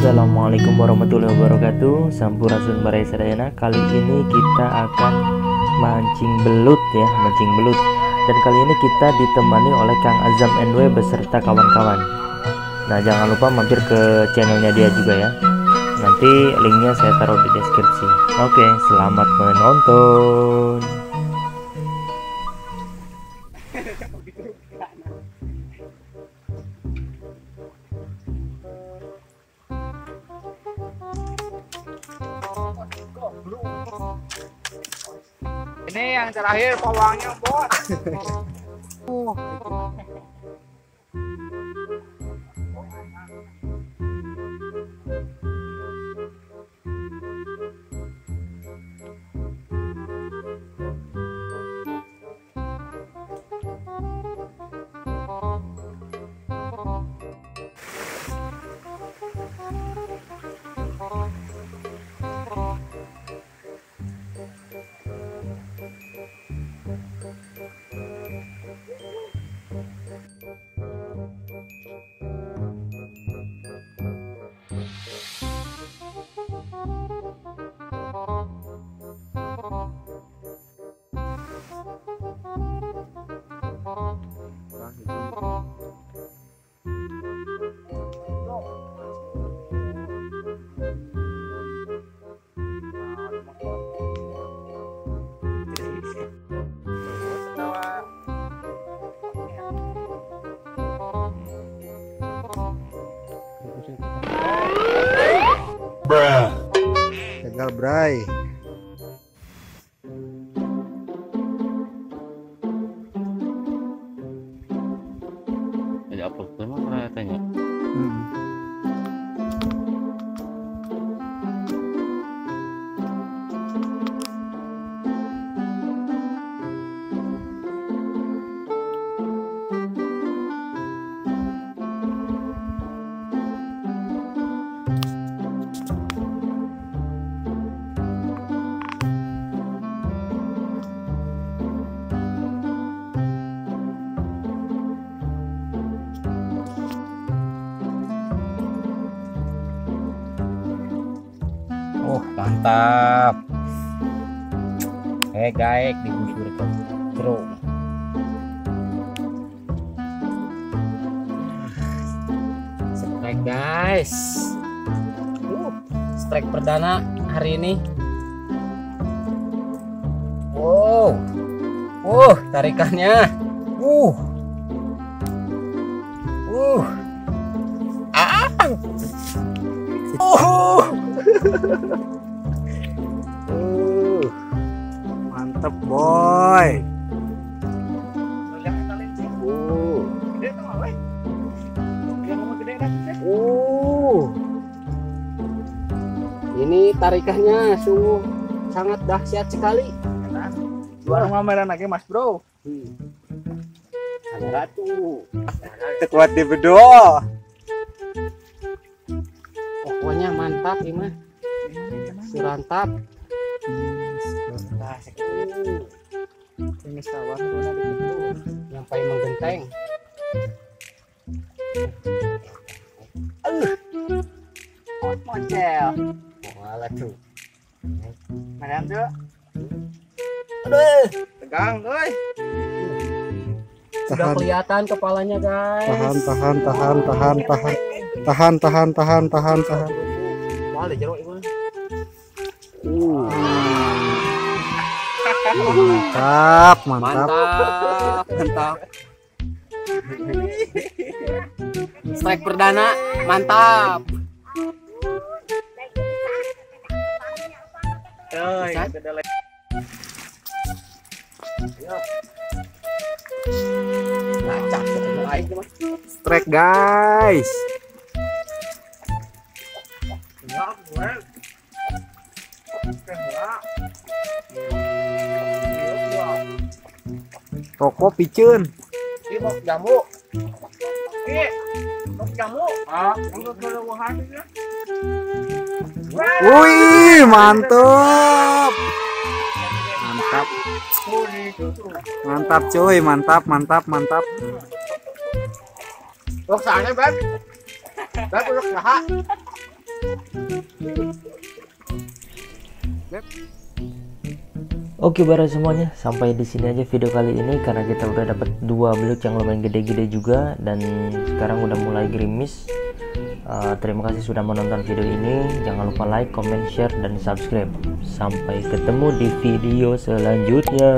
Assalamualaikum warahmatullahi wabarakatuh. Sampurasun Barai Sadayana. Kali ini kita akan mancing belut ya, mancing belut. Dan kali ini kita ditemani oleh Kang Azam NW beserta kawan-kawan. Nah, jangan lupa mampir ke channelnya dia juga ya. Nanti linknya saya taruh di deskripsi. Oke, selamat menonton. Ini yang terakhir pawangnya, Bos. Gagal, Bray. Jadi apa memang pernah tanya? Mantap. Gaek digusur ke jeruk. Strike guys. Strike perdana hari ini. Wow. Tarikannya. Mantap, boy. Ini tarikannya sungguh sangat dahsyat sekali. Juara ngameran lagi, Mas Bro. Ada ratu. Tekuat di bedo. Pokoknya mantap ini mah. Surantap. Ini sawah Yang paling menggenteng. Moncel. Walah tuh. Madam tuh. Aduh, Tegang, euy. sudah kelihatan kepalanya guys. Tahan. Balik jeruk itu. Mantap. Strike perdana mantap. Strike, guys. Rokok piceun. Ini mau jamu. Mau jamu. Wih, mantap. Mantap cuy, mantap. Lok sana, Beb. Beb, lok saha. Oke bara semuanya, sampai di sini aja video kali ini karena kita udah dapat 2 belut yang lumayan gede-gede juga dan sekarang udah mulai gerimis. Terima kasih sudah menonton video ini. Jangan lupa like, comment, share, dan subscribe. Sampai ketemu di video selanjutnya.